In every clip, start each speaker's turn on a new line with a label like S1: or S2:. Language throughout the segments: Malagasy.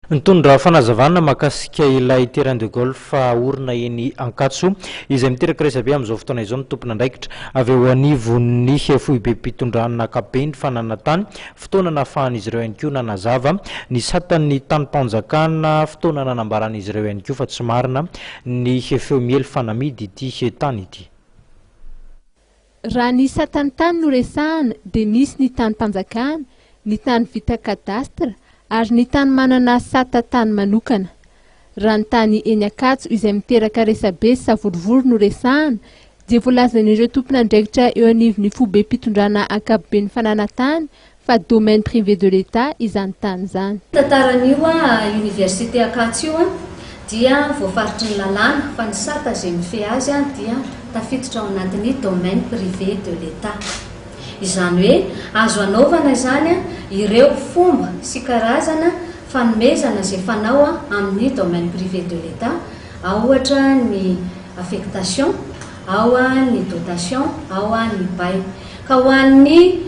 S1: Nitondra fanazavana makasika ilay terrain de golf orina eny Ankatso izay miteraka resabe amin'izao fotoana izao ny tompona andraikitra avy eo anivon'ny foibe mpitondrana ankapobeny fanana tany fotoana nahafahan'izy ireo ihany koa nanazava ny satan'ny tany-panjakana fotoana nanambaran'izy ireo ihany koa fa tsy marina ny feo miely fanamidy ity tany ity.
S2: Raha ny satan'ny tany no resahana dia misy ny tany-panjakana, ny tany vita kadastra ary ny tany manana sata tany manokana. Raha ny tany eny Ankatso izay miteraka resabe sy savorivory no resahana dia voalazan'ireo tompona andraikitra eo anivon'ny foibe mpitondrana ankapobeny fanana tany fa domaine privé de l'État izany tany izany.
S3: Tantaran'io Université Ankatso io dia voafaritry ny lalàna fa ny sata izay mifehy azy dia tafiditra ao anatin'ny domaine privé de l'État. Izany hoe azo anaovana izany ireo fomba sy karazana fanomezana izay fanao amin'ny domaine privé de l'État, ao ohatra ny affectation, ao ny dotation, ao ny bail. Ka ho an'ny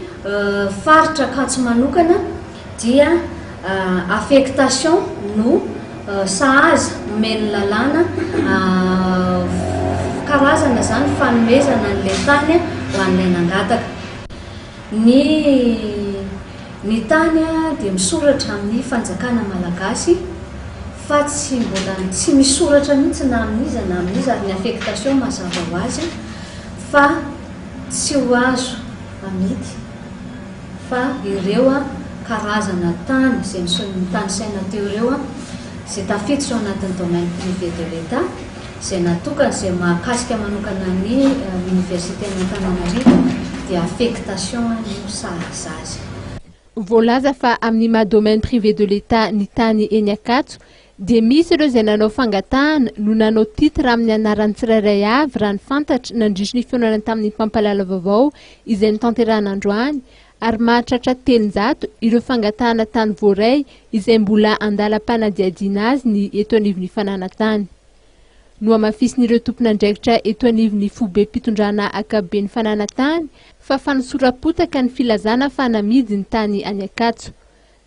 S3: faritra Ankatso manokana dia affectation no sahaza omeny lalàna karazana zany fanomezana an'ilay tany ho an'ilay nangataka. Ny tany dia misoratra amin'ny fanjakana malagasy fa tsy misoratra mihitsy na amin'iza na amin'iza ary ny affectation mazava ho azy fa tsy ho azo amidy fa ireo karazana tany izay ny tany saina teo ireo izay tafiditra ao anatin'ny domaine privé de l'État izay natokana izay mahakasika manokana ny Université Antananarivo dia affectation no sahaza azy.
S2: Voalaza fa amin'ny maha domaine privé de l'État ny tany eny Ankatso dia misy ireo izay nanao fangatahana no nanao titre amin'ny anarany tsirairay avy raha ny fantatra nandrisy ny fihaonana tamin'ny mpampalala vaovao izay nitanterahana androany ary mahatratra 300 ireo fangatahana tany voaray izay mbola andalam-panadihadiana azy ny eto anivon'ny fanana tany. No amafisin'ireo tompona andraikitra eto anivon'ny foibe mpitondrana ankapobeny fanana tany fa fanosorapotaka ny filazana fa namidy ny tany any Ankatso.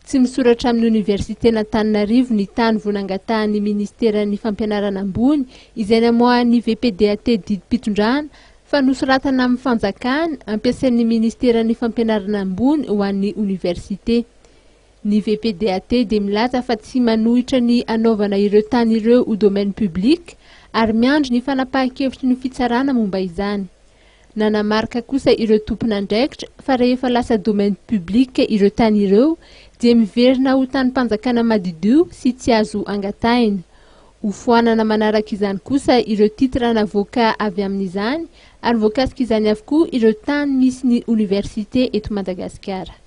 S2: Tsy misoratra amin'ny Université Antananarivo ny tany vonangatahan'ny ministeran'ny fampianarana ambony izay namoahan'ny VPDAT didy mpitondrana fa nosoratana amin'ny fanjakana ampiasain'ny ministeran'ny fampianarana ambony ho an'ny université. Ny VPDAT dia milaza fa tsy manohitra ny anaovana ireo tany ireo ho domaine public ary miandry ny fanapahan-kevitry ny fitsarana momba izany. Nanamarika kosa ireo tompona andraikitra fa rehefa lasa domaine public ireo tany ireo dia miverina ho tany-panjakana madidio sy tsy azo angatahina. Ho foanana manaraka izany kosa ireo titre navoaka avy amin'izany ary voakasika izany avokoa ireo tany misy ny université eto Madagasikara.